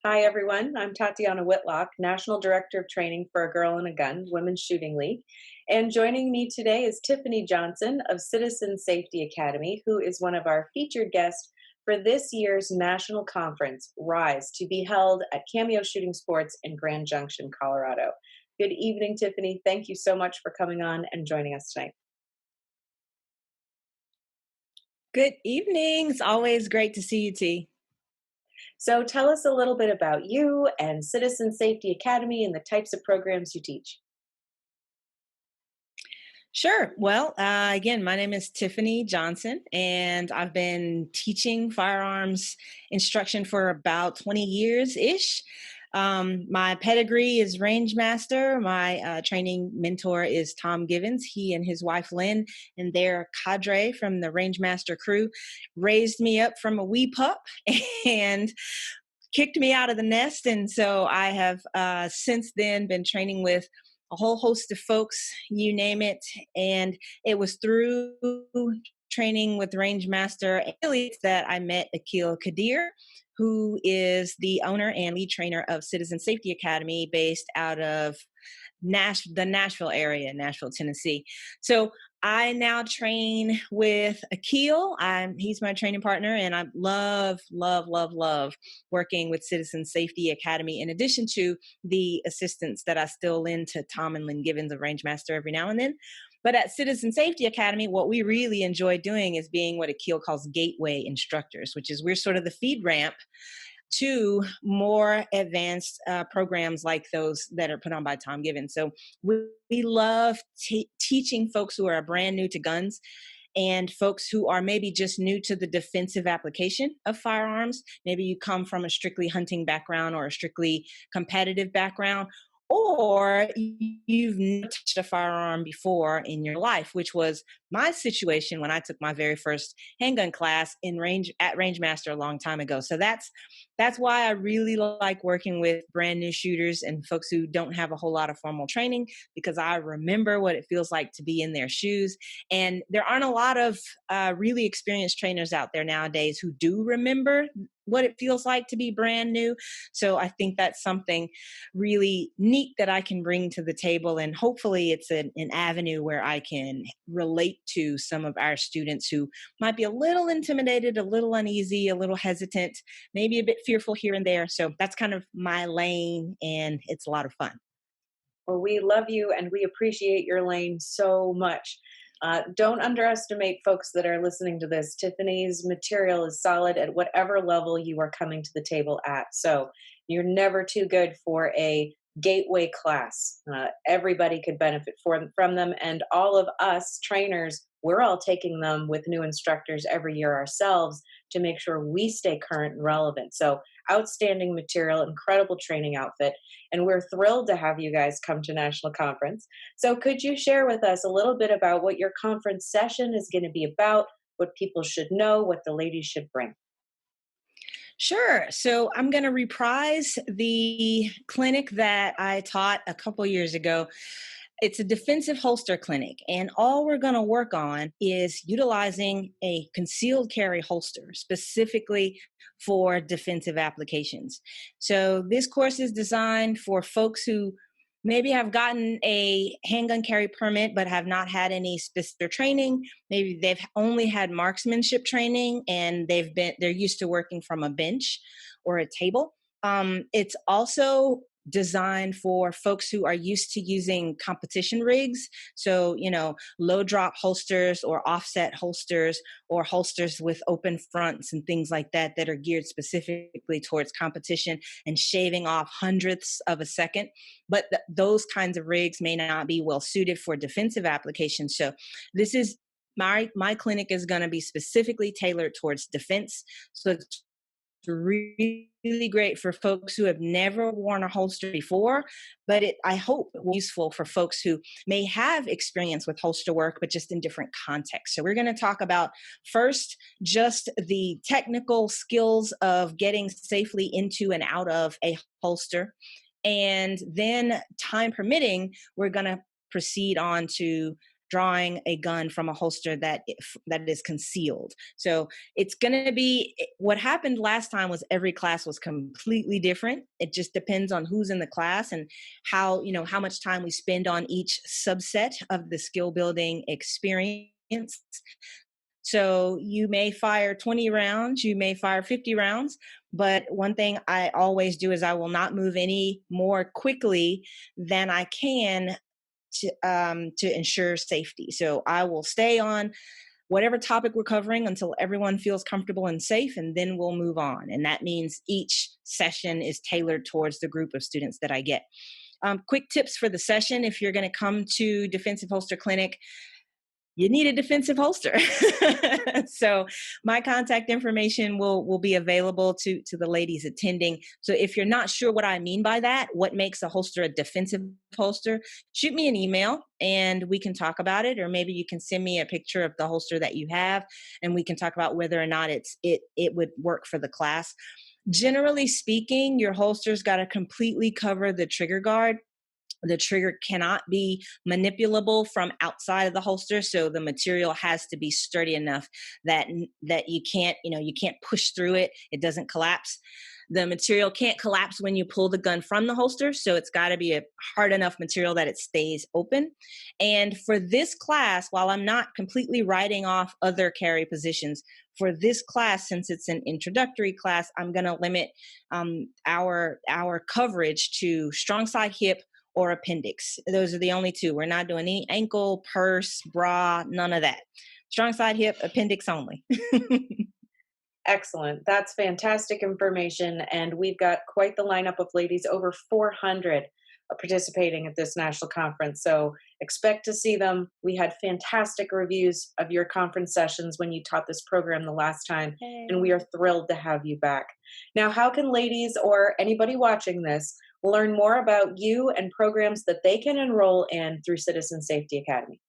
Hi, everyone. I'm Tatiana Whitlock, National Director of Training for A Girl and a Gun, Women's Shooting League. And joining me today is Tiffany Johnson of Citizen Safety Academy, who is one of our featured guests for this year's national conference, RISE, to be held at Cameo Shooting Sports in Grand Junction, Colorado. Good evening, Tiffany. Thank you so much for coming on and joining us tonight. Good evening. It's always great to see you, T. So tell us a little bit about you and Citizen Safety Academy and the types of programs you teach. Sure. Well, again, my name is Tiffany Johnson, and I've been teaching firearms instruction for about 20 years ish. My pedigree is range master. My training mentor is Tom Givens. He and his wife Lynn and their cadre from the range master crew raised me up from a wee pup and kicked me out of the nest. And so I have since then been training with a whole host of folks, you name it. And it was through training with Range Master Elite that I met Akil Kadir, who is the owner and lead trainer of Citizen Safety Academy based out of the Nashville area, Nashville, Tennessee. So I now train with Akil. He's my training partner, and I love working with Citizen Safety Academy. In addition to the assistance that I still lend to Tom and Lynn Givens of Range Master every now and then. But at Citizen Safety Academy, what we really enjoy doing is being what Akil calls gateway instructors, which is we're sort of the feed ramp to more advanced programs like those that are put on by Tom Given. So we love teaching folks who are brand new to guns and folks who are maybe just new to the defensive application of firearms. Maybe you come from a strictly hunting background or a strictly competitive background, or you've never touched a firearm before in your life, which was my situation when I took my very first handgun class in range at Range Master a long time ago. So that's why I really like working with brand new shooters and folks who don't have a whole lot of formal training, because I remember what it feels like to be in their shoes. And there aren't a lot of really experienced trainers out there nowadays who do remember what it feels like to be brand new. So I think that's something really neat that I can bring to the table. And hopefully it's an avenue where I can relate to some of our students who might be a little intimidated, a little uneasy, a little hesitant, maybe a bit fearful here and there. So that's kind of my lane, and it's a lot of fun. Well, we love you and we appreciate your lane so much. Don't underestimate folks that are listening to this. Tiffany's material is solid at whatever level you are coming to the table at. So you're never too good for a gateway class. Everybody could benefit from them. And all of us trainers, we're all taking them with new instructors every year ourselves to make sure we stay current and relevant. So outstanding material, incredible training outfit. And we're thrilled to have you guys come to National Conference. So, could you share with us a little bit about what your conference session is going to be about, what people should know, what the ladies should bring? Sure. So I'm going to reprise the clinic that I taught a couple years ago. It's a defensive holster clinic, and all we're going to work on is utilizing a concealed carry holster specifically for defensive applications. So this course is designed for folks who maybe have gotten a handgun carry permit but have not had any specific training. Maybe they've only had marksmanship training and they're used to working from a bench or a table. It's also designed for folks who are used to using competition rigs. So, low drop holsters or offset holsters or holsters with open fronts and things like that that are geared specifically towards competition and shaving off hundredths of a second. But those kinds of rigs may not be well suited for defensive applications. So this is my clinic is going to be specifically tailored towards defense. So it's really great for folks who have never worn a holster before, but I hope it will be useful for folks who may have experience with holster work, but just in different contexts. So we're going to talk about first, just the technical skills of getting safely into and out of a holster. And then, time permitting, we're going to proceed on to drawing a gun from a holster that is concealed. So it's going to be what happened last time was every class was completely different. It just depends on who's in the class and how much time we spend on each subset of the skill building experience. So you may fire 20 rounds, you may fire 50 rounds, but one thing I always do is I will not move any more quickly than I can to ensure safety. So I will stay on whatever topic we're covering until everyone feels comfortable and safe, and then we'll move on. And that means each session is tailored towards the group of students that I get. Quick tips for the session: if you're going to come to Defensive Holster Clinic, you need a defensive holster. So my contact information will be available to the ladies attending. So if you're not sure what I mean by that, what makes a holster a defensive holster, shoot me an email and we can talk about it. Or maybe you can send me a picture of the holster that you have and we can talk about whether or not it would work for the class. Generally speaking, your holster's got to completely cover the trigger guard. The trigger cannot be manipulable from outside of the holster, so the material has to be sturdy enough that you can't push through it. It doesn't collapse. The material can't collapse when you pull the gun from the holster, so it's got to be a hard enough material that it stays open. And for this class, while I'm not completely writing off other carry positions, for this class, since it's an introductory class, I'm going to limit our coverage to strong side hip or appendix. Those are the only two. We're not doing any ankle, purse, bra, none of that. Strong side hip, appendix only. Excellent. That's fantastic information. And we've got quite the lineup of ladies, over 400 participating at this national conference. So expect to see them. We had fantastic reviews of your conference sessions when you taught this program the last time, and we are thrilled to have you back. Now, how can ladies or anybody watching this learn more about you and programs that they can enroll in through Citizen Safety Academy?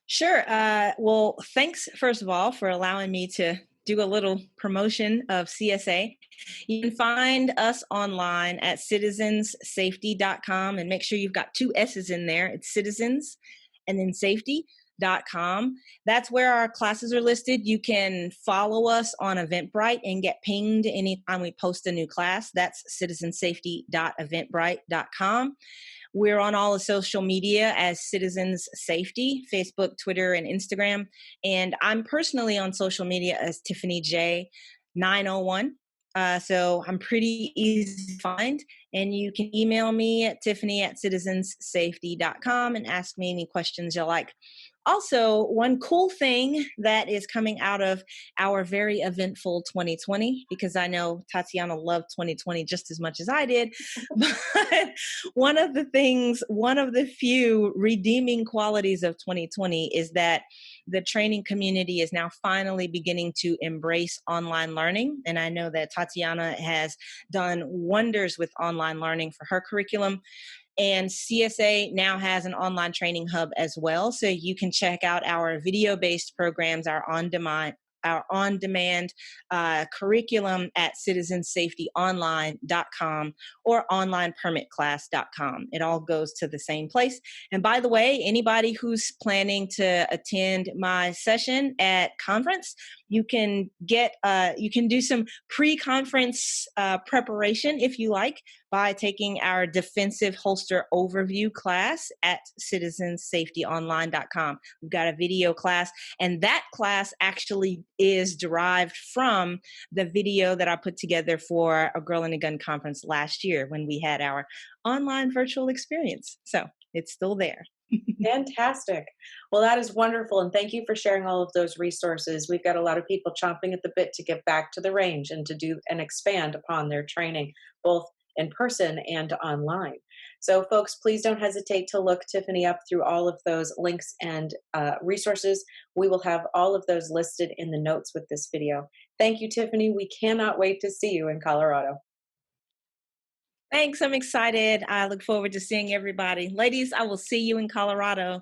Sure. Well, thanks, first of all, for allowing me to do a little promotion of CSA. You can find us online at citizenssafety.com, and make sure you've got two S's in there. It's citizens and then safety.com. That's where our classes are listed. You can follow us on Eventbrite and get pinged anytime we post a new class. That's citizensafety.eventbrite.com. We're on all the social media as Citizens Safety, Facebook, Twitter, and Instagram. And I'm personally on social media as Tiffany J901. So I'm pretty easy to find. And you can email me at tiffany@citizenssafety.com and ask me any questions you like. Also, one cool thing that is coming out of our very eventful 2020, because I know Tatiana loved 2020 just as much as I did, but one of the few redeeming qualities of 2020 is that the training community is now finally beginning to embrace online learning. And I know that Tatiana has done wonders with online learning for her curriculum. And CSA now has an online training hub as well. So you can check out our video-based programs, our on-demand curriculum at citizensafetyonline.com or onlinepermitclass.com. It all goes to the same place. And by the way, anybody who's planning to attend my session at conference, you can do some pre-conference preparation if you like by taking our defensive holster overview class at citizensafetyonline.com. We've got a video class, and that class actually is derived from the video that I put together for a Girl in a Gun conference last year when we had our online virtual experience. So it's still there. Fantastic. Well, that is wonderful. And thank you for sharing all of those resources. We've got a lot of people chomping at the bit to get back to the range and to do and expand upon their training, both in person and online. So folks, please don't hesitate to look Tiffany up through all of those links and resources. We will have all of those listed in the notes with this video. Thank you, Tiffany. We cannot wait to see you in Colorado. Thanks. I'm excited. I look forward to seeing everybody. Ladies, I will see you in Colorado.